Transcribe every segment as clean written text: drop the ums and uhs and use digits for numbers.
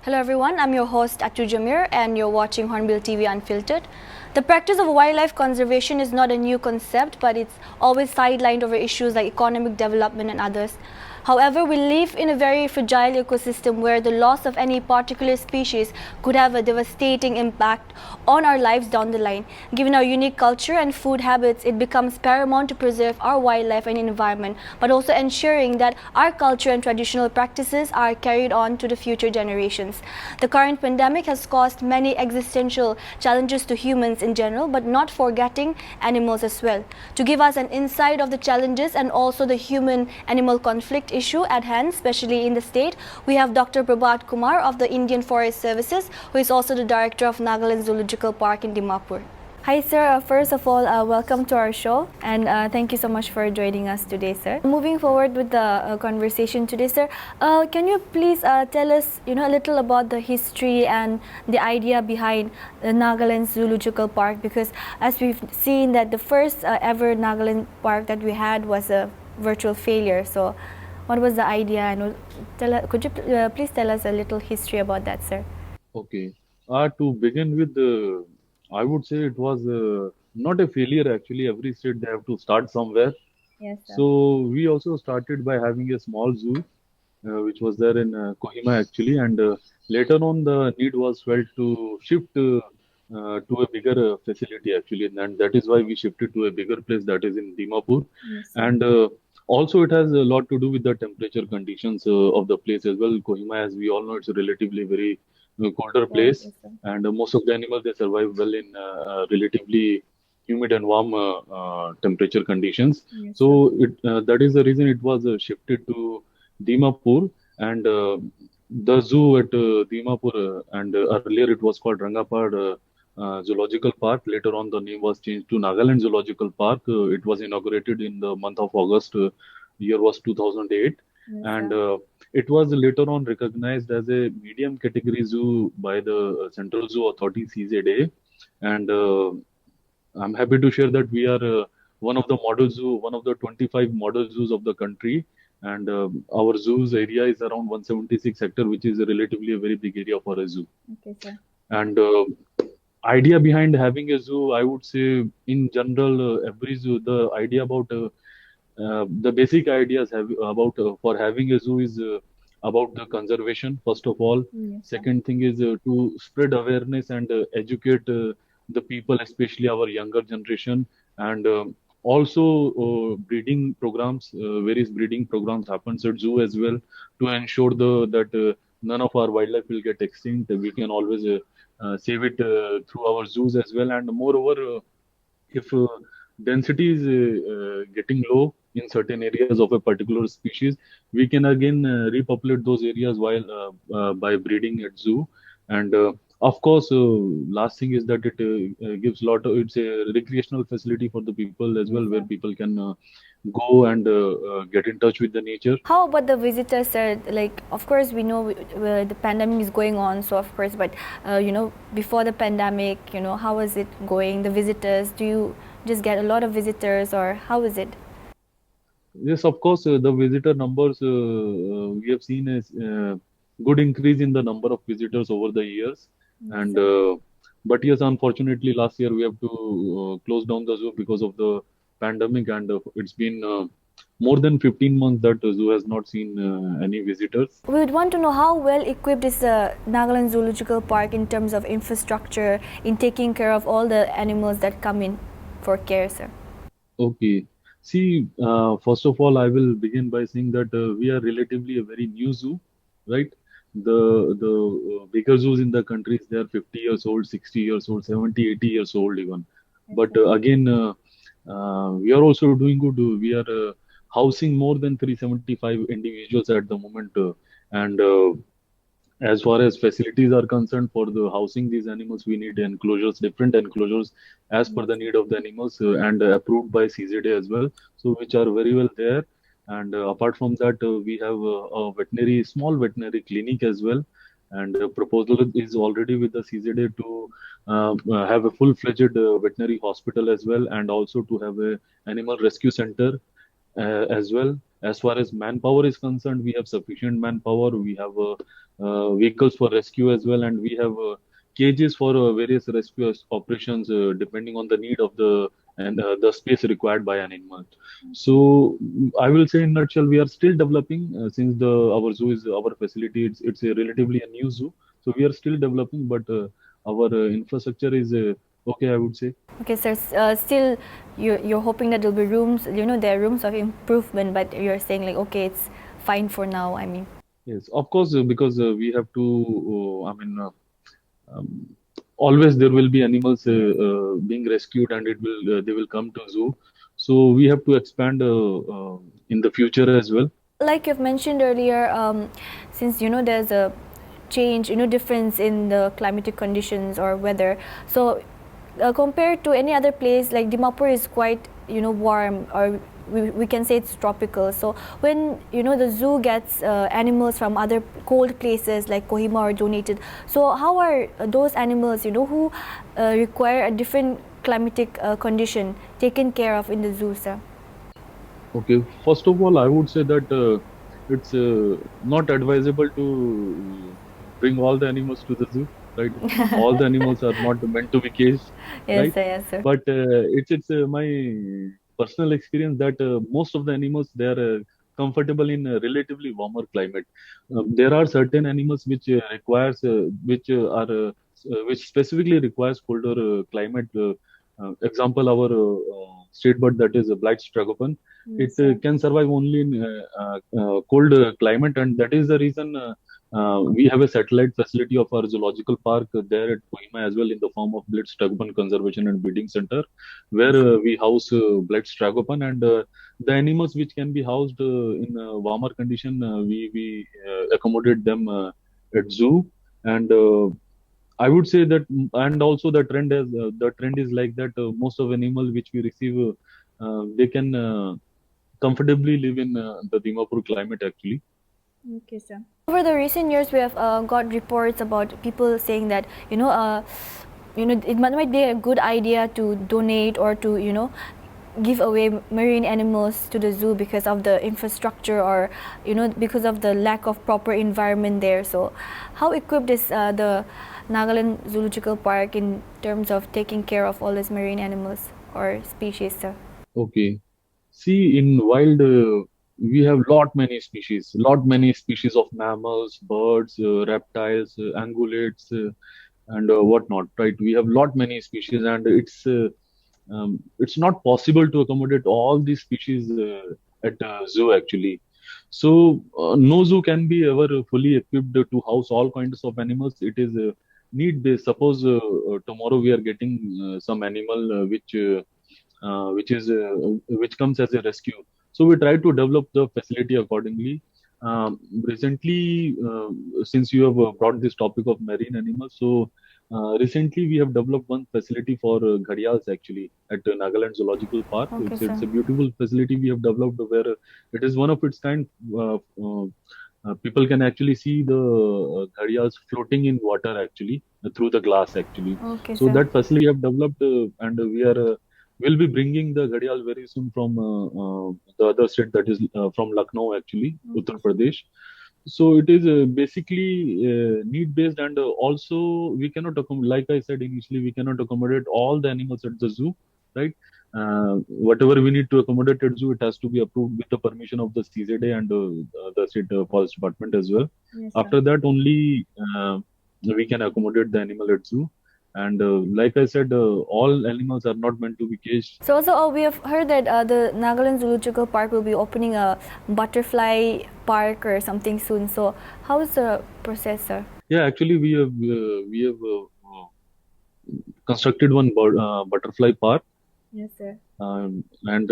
Hello everyone, I'm your host Atu Jamir and you're watching Hornbilltv Unfiltered. The practice of wildlife conservation is not a new concept, but it's always sidelined over issues like economic development and others. However, we live in a very fragile ecosystem where the loss of any particular species could have a devastating impact on our lives down the line. Given our unique culture and food habits, it becomes paramount to preserve our wildlife and environment, but also ensuring that our culture and traditional practices are carried on to the future generations. The current pandemic has caused many existential challenges to humans in general, but not forgetting animals as well. To give us an insight of the challenges and also the human-animal conflict issue at hand, especially in the state, we have Dr. Prabhat Kumar of the Indian Forest Services, who is also the director of Nagaland Zoological Park in Dimapur. Hi sir, first of all, welcome to our show and thank you so much for joining us today, sir. Moving forward with the conversation today, sir, can you please tell us a little about the history and the idea behind the Nagaland Zoological Park, because as we've seen that the first ever Nagaland Park that we had was a virtual failure. So what was the idea, and could you please tell us a little history about that, sir? Okay. To begin with, I would say it was not a failure actually. Every state they have to start somewhere. Yes, sir. So we also started by having a small zoo, which was there in Kohima actually, and later on the need was felt to shift to a bigger facility actually, and that is why we shifted to a bigger place that is in Dimapur, Yes, sir. and also it has a lot to do with the temperature conditions of the place as well. Kohima, as we all know, it's a relatively very colder Well, place, yes, sir. and most of the animals they survive well in relatively humid and warm temperature conditions. Yes, sir. So that is the reason it was shifted to Dimapur, and the zoo at Dimapur, and earlier it was called Rangapad Zoological Park. Later on, the name was changed to Nagaland Zoological Park. It was inaugurated in the month of August. Year was 2008, Yes, and sir. it was later on recognized as a medium category zoo by the Central Zoo Authority (CZA), and I'm happy to share that we are one of the model zoo, one of the 25 model zoos of the country. And our zoo's area is around 176 hectare, which is relatively a very big area for a zoo. Okay, sir. And idea behind having a zoo, I would say, in general, every zoo, the idea about the basic ideas have about for having a zoo is about the conservation, first of all. Yes, sir. Second thing is to spread awareness and educate the people, especially our younger generation, and also breeding programs, various breeding programs happens at zoo as well to ensure that none of our wildlife will get extinct. We can always save it through our zoos as well, and moreover, if density is getting low in certain areas of a particular species, we can again repopulate those areas while by breeding at zoo. And of course, last thing is that it gives lot of, it's a recreational facility for the people as Yes, well, where sir. people can go and get in touch with the nature. How about the visitors, sir? Like, of course, we know the pandemic is going on, so of course, but before the pandemic, how is it going? The visitors, do you just get a lot of visitors, or how is it? Yes, of course, the visitor numbers we have seen is good increase in the number of visitors over the years. Yes, And sir. but yes, unfortunately, last year we have to close down the zoo because of the pandemic, and it's been more than 15 months that the zoo has not seen any visitors. We would want to know how well equipped is the Nagaland Zoological Park in terms of infrastructure, in taking care of all the animals that come in for care, sir. Okay. See, first of all, I will begin by saying that we are relatively a very new zoo, right? The bigger zoos in the countries, they are 50 years old, 60 years old, 70, 80 years old even. Yes, But sir. again, we are also doing good. We are housing more than 375 individuals at the moment, and as far as facilities are concerned, for the housing these animals, we need enclosures, different enclosures as per Yes, the sir. need of the animals, and approved by CZA as well. So which are very well there. And apart from that, we have a veterinary, small veterinary clinic as well. And proposal is already with the CZA to have a full-fledged veterinary hospital as well, and also to have a animal rescue center. as well. As far as manpower is concerned, we have sufficient manpower. We have vehicles for rescue as well, and we have cages for various rescue operations depending on the need of the space required by an animal. So I will say in nutshell, we are still developing since the our zoo is our facility. It's a relatively a new zoo, so we are still developing, but our infrastructure is okay, I would say. Okay, sir. Still, you're hoping that there'll be rooms. There are rooms of improvement, but you're saying like, okay, it's fine for now. I mean. Yes, of course, because we have to. I mean, um, always there will be animals Yes. being rescued, and it will they will come to zoo. So we have to expand in the future as well. Like you've mentioned earlier, since there's a change, difference in the climatic conditions or weather. So compared to any other place, like Dimapur is quite warm, or we can say it's tropical. So when the zoo gets animals from other cold places like Kohima or donated, so how are those animals who require a different climatic condition taken care of in the zoo, sir? Okay, first of all, I would say that it's not advisable to bring all the animals to the zoo, right? All the animals are not meant to be caged, Yes, right? sir. Yes, sir. But it's my personal experience that most of the animals they are comfortable in a relatively warmer climate. There are certain animals which requires which are which specifically requires colder climate. Example, our state bird, that is a blight stragopan. It Yes, sir. can survive only in cold climate, and that is the reason we have a satellite facility of our zoological park there at Kohima as well, in the form of Blitz Stragopan Conservation and Breeding Center, where we house Blitz Stragopan, and the animals which can be housed in warmer condition, we accommodate them at zoo. And I would say that, and also the trend is like that. Most of animals which we receive, they can comfortably live in the Dimapur climate actually. Okay, sir. Over the recent years, we have got reports about people saying that it might be a good idea to donate or to give away marine animals to the zoo because of the infrastructure, or because of the lack of proper environment there. So, how equipped is the Nagaland Zoological Park in terms of taking care of all these marine animals or species, sir? Okay. See, in wild, we have lot many species of mammals, birds, reptiles, ungulates, and whatnot. Right? We have lot many species, and it's not possible to accommodate all these species at a zoo actually. So no zoo can be ever fully equipped to house all kinds of animals. It is need based. Suppose tomorrow we are getting some animal which comes as a rescue. So we try to develop the facility accordingly. Recently, since you have brought this topic of marine animals, so recently we have developed one facility for gharials actually at Nagaland Zoological Park. Okay, It's sir. a beautiful facility we have developed where it is one of its kind. People can actually see the gharials floating in water actually through the glass actually. Okay, So sir. that facility we have developed, and we are we'll be bringing the gharial very soon from the other state, that is from Lucknow actually, Okay, Uttar sir. Pradesh. So it is basically need based, and also we cannot accommodate, like I said initially, we cannot accommodate all the animals at the zoo, right? Whatever we need to accommodate at zoo, it has to be approved with the permission of the CZA and the state forest department as well. Yes, sir. After that, only we can accommodate the animal at zoo. And like I said, all animals are not meant to be caged. So also, we have heard that the Nagaland Zoological Park will be opening a butterfly park or something soon. So how is the process, sir? Yeah, actually, we have constructed one butterfly park, Yes, sir. and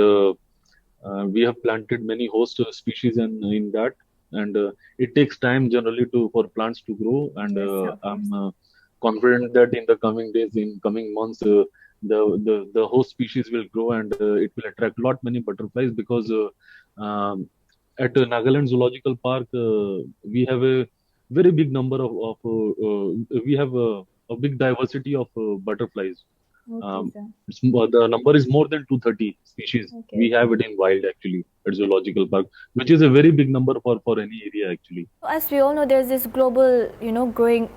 we have planted many host species in that, and it takes time generally to for plants to grow, and Yes, sir, of course. I'm confident that in the coming days, in coming months, the host species will grow, and it will attract lot many butterflies, because at Nagaland Zoological Park we have a very big number of we have a big diversity of butterflies. Okay, sir. The number is more than 230 species. Okay, We okay. have it in wild actually at zoological park, which is a very big number for any area actually. As we all know, there's this global, growing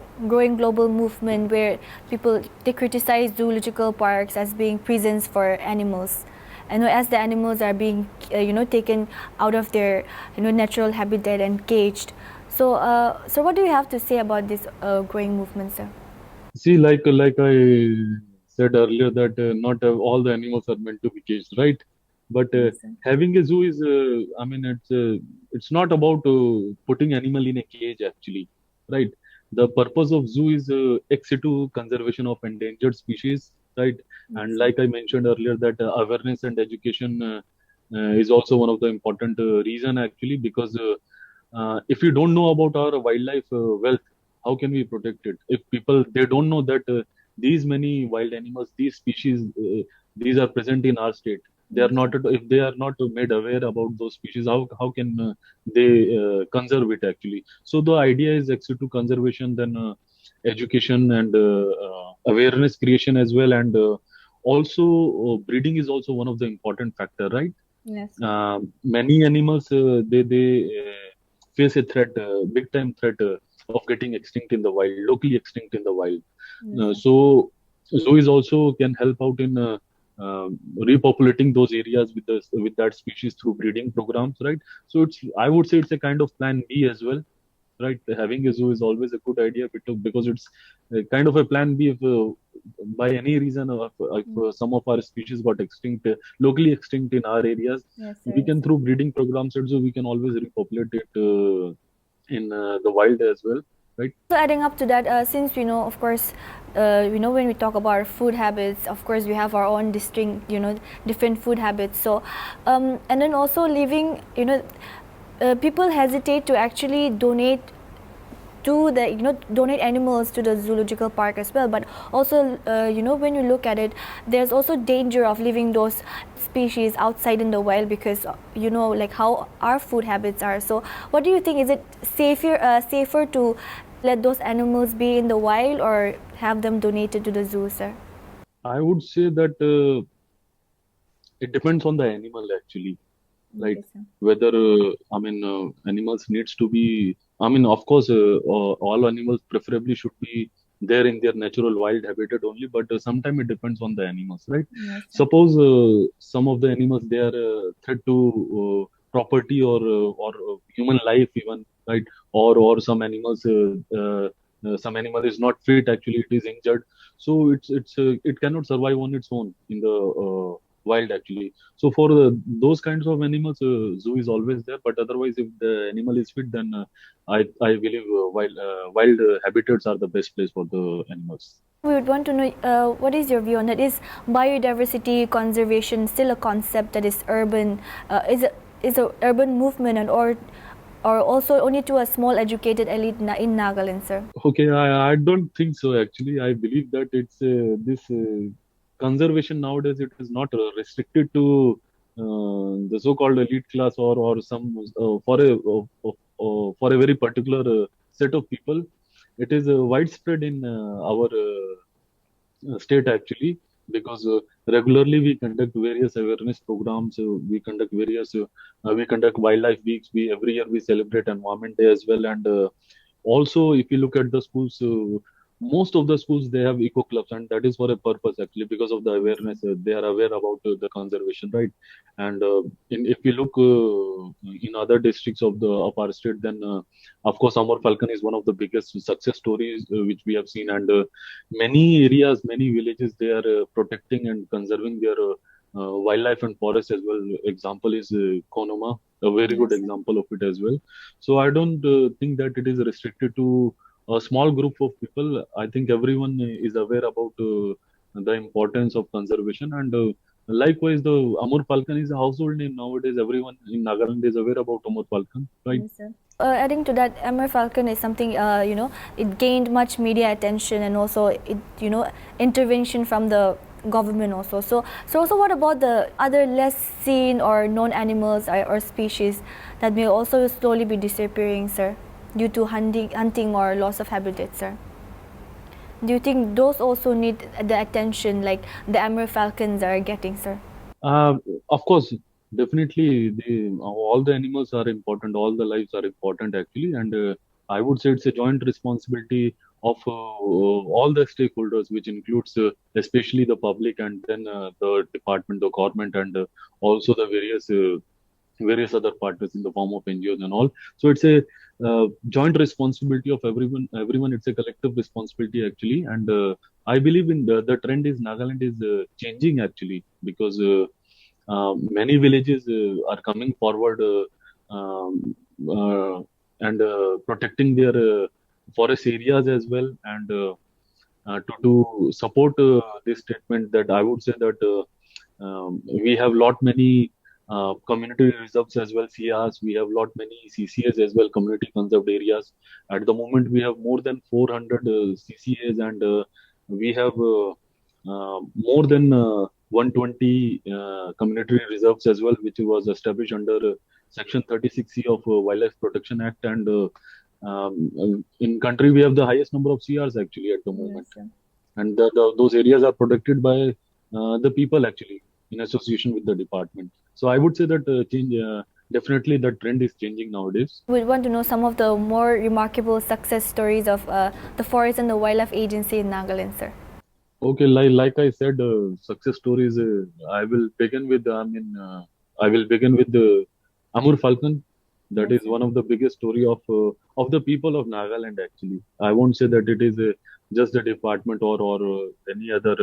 global movement where people they criticize zoological parks as being prisons for animals. And as the animals are being, taken out of their, natural habitat and caged. So what do you have to say about this growing movement, sir? See, like I said earlier, that not all the animals are meant to be caged, right? But Yes, sir. having a zoo is, I mean, it's not about putting animal in a cage actually, right? The purpose of zoo is ex situ conservation of endangered species, right? Yes, And sir. like I mentioned earlier, that awareness and education is also one of the important reason actually, because if we don't know about our wildlife wealth, how can we protect it? If people they don't know that these many wild animals, these species, these are present in our state. They are Yes, not sir. if they are not made aware about those species. How can they conserve it actually? So the idea is actually to conservation, then education and awareness creation as well, and also breeding is also one of the important factor, right? Yes, sir. Many animals they face a threat, big time threat of getting extinct in the wild, locally extinct in the wild. Yes, sir. So zoo is also can help out in repopulating those areas with that species through breeding programs, right? So it's, I would say it's a kind of plan B as well, right? Having a zoo is always a good idea because it's kind of a plan B if by any reason if some of our species got extinct, locally extinct in our areas, Yes, sir. we Yes, can sir. through breeding programs also we can always repopulate it in the wild as well, right? So adding up to that, since we know, of course, when we talk about food habits, of course, we have our own distinct, different food habits. So, and then also living, people hesitate to actually donate animals to the zoological park as well. But also, when you look at it, there's also danger of leaving those species outside in the wild because like how our food habits are. So what do you think, is it safer to let those animals be in the wild or have them donated to the zoo, sir? I would say that it depends on the animal actually, right? Okay, sir. Whether animals needs to be, I mean, of course, all animals preferably should be there in their natural wild habitat only, but sometimes it depends on the animals, right? Yes, sir. Suppose some of the animals they are threat to property or human life even, right? Or some animals some animal is not fit actually, it is injured, so it cannot survive on its own in the wild actually. So for those kinds of animals, zoo is always there. But otherwise, if the animal is fit, then I believe wild habitats are the best place for the animals. We would want to know what is your view on that. Is biodiversity conservation still a concept that is urban? Is a urban movement, and or also only to a small educated elite in Nagaland, sir? Okay, I don't think so actually. I believe that it's this conservation nowadays. It is not restricted to the so-called elite class or some for a very particular set of people. It is widespread in our state actually, because regularly we conduct various awareness programs, we conduct wildlife weeks, we every year we celebrate environment day as well. And also if you look at the schools, most of the schools they have eco clubs, and that is for a purpose actually, because of the awareness. They are aware about the conservation, right? And if we look in other districts of our state, then of course Amur Falcon is one of the biggest success stories which we have seen. And many areas, many villages, they are protecting and conserving their wildlife and forest as well. Example is Konoma, a very good Yes, sir. example of it as well. So I don't think that it is restricted to a small group of people. I think everyone is aware about the importance of conservation. And likewise, the Amur Falcon is a household name nowadays. Everyone in Nagaland is aware about Amur Falcon, right? Yes, sir. Adding to that, Amur Falcon is something, it gained much media attention and also intervention from the government also. So also what about the other less seen or known animals or species that may also slowly be disappearing, sir, due to hunting or loss of habitat, sir? Do you think those also need the attention like the Amur falcons are getting, sir? Uh, of course, definitely, all the animals are important, all the lives are important actually, and I would say it's a joint responsibility of all the stakeholders, which includes especially the public and then the department, the government, and also the various other partners in the form of NGOs and all. So it's a joint responsibility of everyone. Everyone, it's a collective responsibility actually, and I believe in the trend is Nagaland is changing actually because many villages are coming forward and protecting their forest areas as well, and to support this statement that I would say that we have lot many community reserves as well, CRs. We have lot many CCAs as well, community conserved areas. At the moment, we have more than 400 CCAs, and we have more than 120 community reserves as well, which was established under Section 36C of Wildlife Protection Act. And in country, we have the highest number of CRs actually at the moment, Yes, sir. and those areas are protected by the people actually in association with the department. So I would say that definitely the trend is changing nowadays. We want to know some of the more remarkable success stories of the Forest and the Wildlife Agency in Nagaland, sir. Okay, like I said, success stories. I will begin with. I will begin with the Amur Falcon. That Yes, is sir. one of the biggest story of the people of Nagaland. Actually, I won't say that it is just a department or any other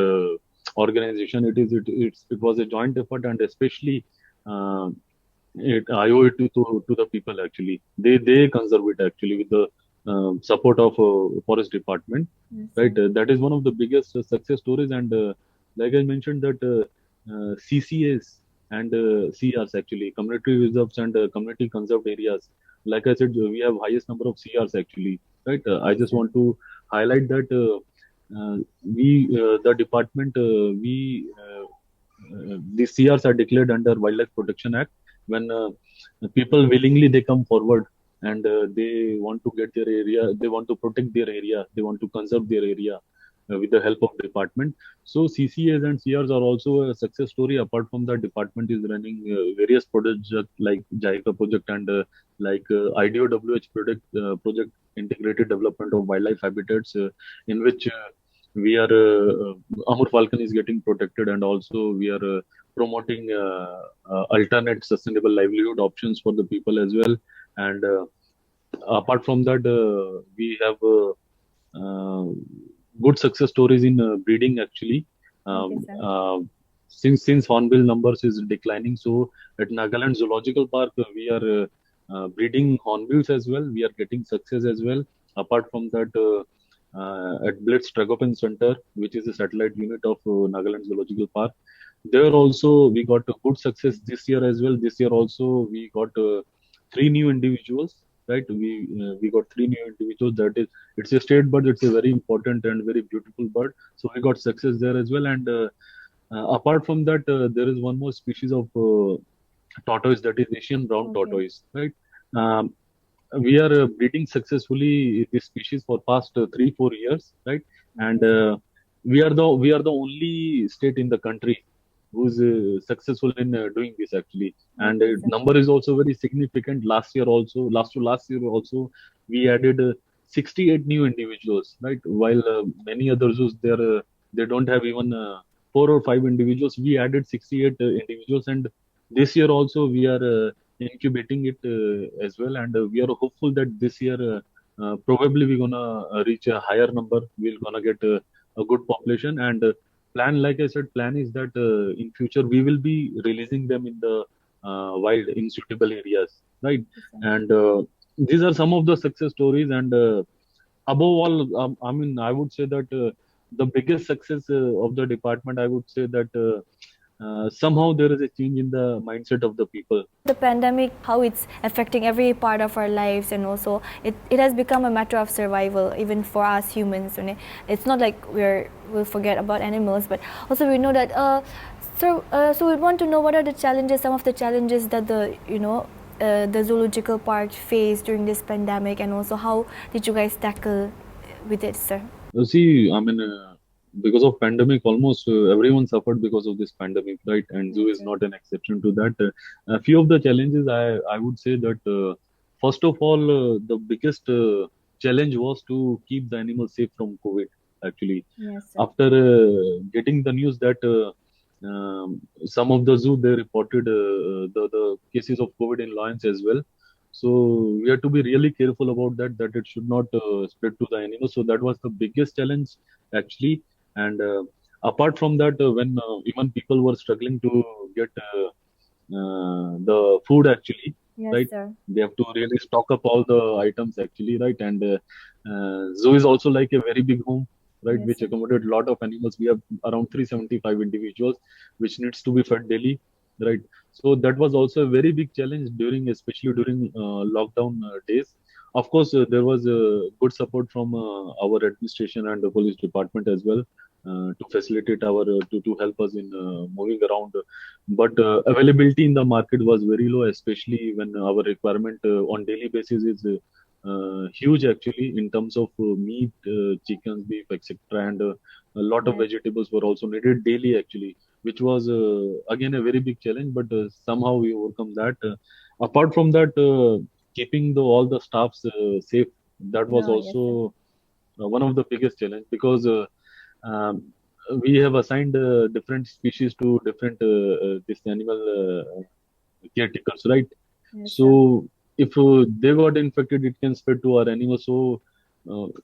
organization. It was a joint effort, and especially uh, I owe it to the people. Actually, they conserve it actually with the support of forest department, Yes, sir. right? That is one of the biggest success stories, and like I mentioned that CCAs and CRs actually community reserves and community conserved areas. Like I said, we have highest number of CRs actually, right? I Yes, just sir. want to highlight that we the department these CRs are declared under Wildlife Protection Act when people willingly they come forward and they want to get their area, they want to protect their area, they want to conserve their area with the help of department. So CCAs and CRs are also a success story. Apart from that, department is running various projects like JICA project and IDOWH project integrated development of wildlife habitats in which we are Amur Falcon is getting protected, and also we are promoting alternate sustainable livelihood options for the people as well. And apart from that, we have uh, good success stories in breeding actually. Okay, Um, sir. since hornbill numbers is declining, so at Nagaland Zoological Park we are breeding hornbills as well. We are getting success as well. Apart from that, at Blitz Tragopan Center, which is a satellite unit of Nagaland Zoological Park, there also we got a good success this year as well. This year also we got three new individuals. Right, we got three new individuals. That is, it's a state bird. It's a very important and very beautiful bird. So we got success there as well. And apart from that, there is one more species of tortoise, that is Asian brown Okay. tortoise. Right, um, we are breeding successfully this species for past 3-4 years, right? And Okay, sir. we are the only state in the country who's successful in doing this actually, and Okay, sir. number is also very significant. Last year also, we added 68 new individuals, right? While many other zoos they don't have even 4 or 5 individuals, we added 68 individuals, and this year also we are incubating it as well, and we are hopeful that this year probably we're gonna reach a higher number. We're gonna get a good population, and plan, like I said, plan is that in future we will be releasing them in the wild in suitable areas, right? Okay, sir. And these are some of the success stories, and above all, I mean, I would say that the biggest success of the department, I would say that somehow there is a change in the mindset of the people. The pandemic, how it's affecting every part of our lives, and also it has become a matter of survival even for us humans. It's not like we'll forget about animals, but also we know that so we want to know what are the challenges, some of the challenges that the zoological park faced during this pandemic, and also how did you guys tackle with it, sir? See, I mean, because of pandemic, almost everyone suffered because of this pandemic, right? And zoo Yes, is sir. not an exception to that. A few of the challenges, I would say that first of all, the biggest challenge was to keep the animals safe from COVID. Actually, Yes, sir. after getting the news that some of the zoo they reported the cases of COVID in lions as well. So we have to be really careful about that it should not spread to the animals. So that was the biggest challenge actually. And apart from that, when even people were struggling to get the food actually, Yes, right? sir. They have to really stock up all the items actually, right? And zoo is also like a very big home, right? Yes, Which sir. accommodate a lot of animals. We have around 375 individuals, which needs to be fed daily, right? So that was also a very big challenge during, especially during lockdown days. Of course, there was good support from our administration and the police department as well to facilitate our to help us in moving around, but availability in the market was very low, especially when our requirement on daily basis is huge actually in terms of meat, chickens, beef, etc. And a lot of Yes. vegetables were also needed daily actually, which was again a very big challenge, but somehow we overcome that. Apart from that, keeping all the staffs safe, that was No, yes, sir. also one of the biggest challenge because um, we have assigned different species to different this animal caretakers, right? Yes, sir. So if they got infected, it can spread to our animals. So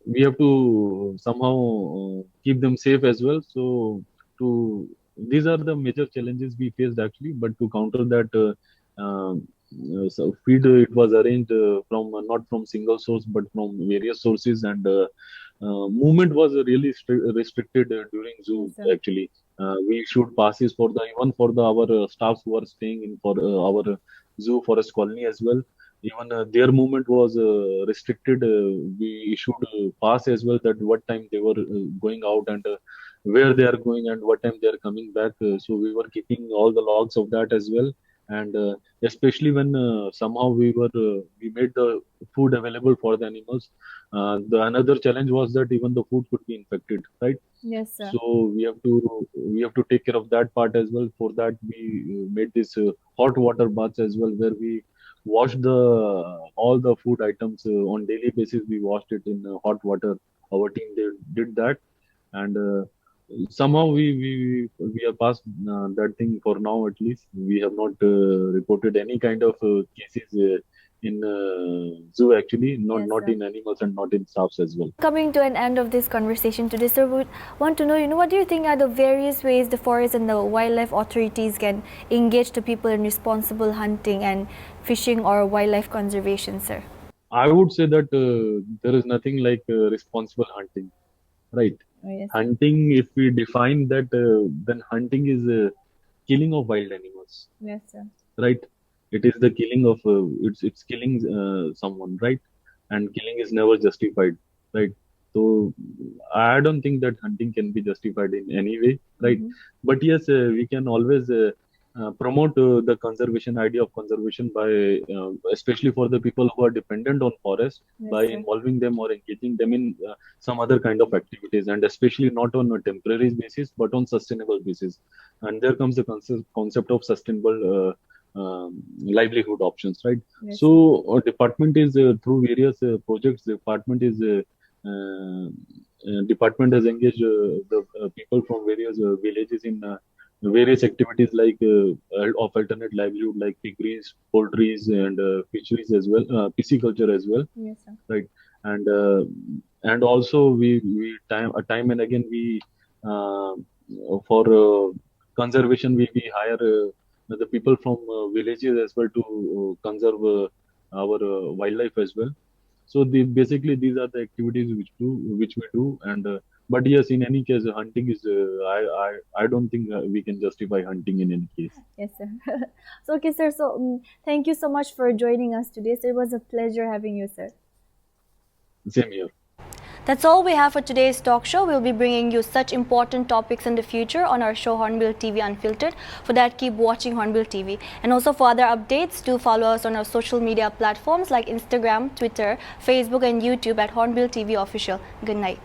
we have to somehow keep them safe as well. So to these are the major challenges we faced actually. But to counter that, so feed it was arranged from not from single source but from various sources, and movement was really restricted during Yes, zoo sir. actually. We issued passes for the even for the our staffs who are staying in for our zoo forest colony as well. Even their movement was restricted. We issued a pass as well that what time they were going out and where they are going and what time they are coming back. So we were keeping all the logs of that as well. And especially when somehow we made the food available for the animals. The another challenge was that even the food could be infected, right? Yes, sir. So we have to take care of that part as well. For that, we made this hot water baths as well, where we washed the all the food items on daily basis. We washed it in hot water. Our team did that, and somehow we are past that thing for now. At least we have not reported any kind of cases in zoo actually, not Yes, not sir. in animals and not in staffs as well. Coming to an end of this conversation today, sir, would want to know, what do you think are the various ways the forest and the wildlife authorities can engage the people in responsible hunting and fishing or wildlife conservation, sir? I would say that there is nothing like responsible hunting, right? Oh, yes, sir. Hunting, if we define that, then hunting is killing of wild animals, Yes, sir. right? It is the killing of it's killing someone, right? And killing is never justified, right? So I don't think that hunting can be justified in any way, right? Mm-hmm. But yes, we can always promote the conservation idea of conservation by, especially for the people who are dependent on forest, Yes, by sir. involving them or engaging them in some other kind of activities, and especially not on a temporary basis, but on sustainable basis. And there comes the concept of sustainable livelihood options, right? Yes, So sir. department is through various projects. Department has engaged the people from various villages in various activities like of alternate livelihood, like piggeries, poultries, and fisheries as well, pisciculture as well, Yes, sir. right? And also we time and again we uh, for conservation we hire the people from villages as well to conserve our wildlife as well. So basically these are the activities which we do. And but yes, in any case, hunting is I don't think we can justify hunting in any case. Yes, sir. So, okay, sir. So, thank you so much for joining us today. So, it was a pleasure having you, sir. Same here. That's all we have for today's talk show. We'll be bringing you such important topics in the future on our show Hornbill TV Unfiltered. For that, keep watching Hornbill TV. And also for other updates, do follow us on our social media platforms like Instagram, Twitter, Facebook and YouTube at Hornbill TV Official. Good night.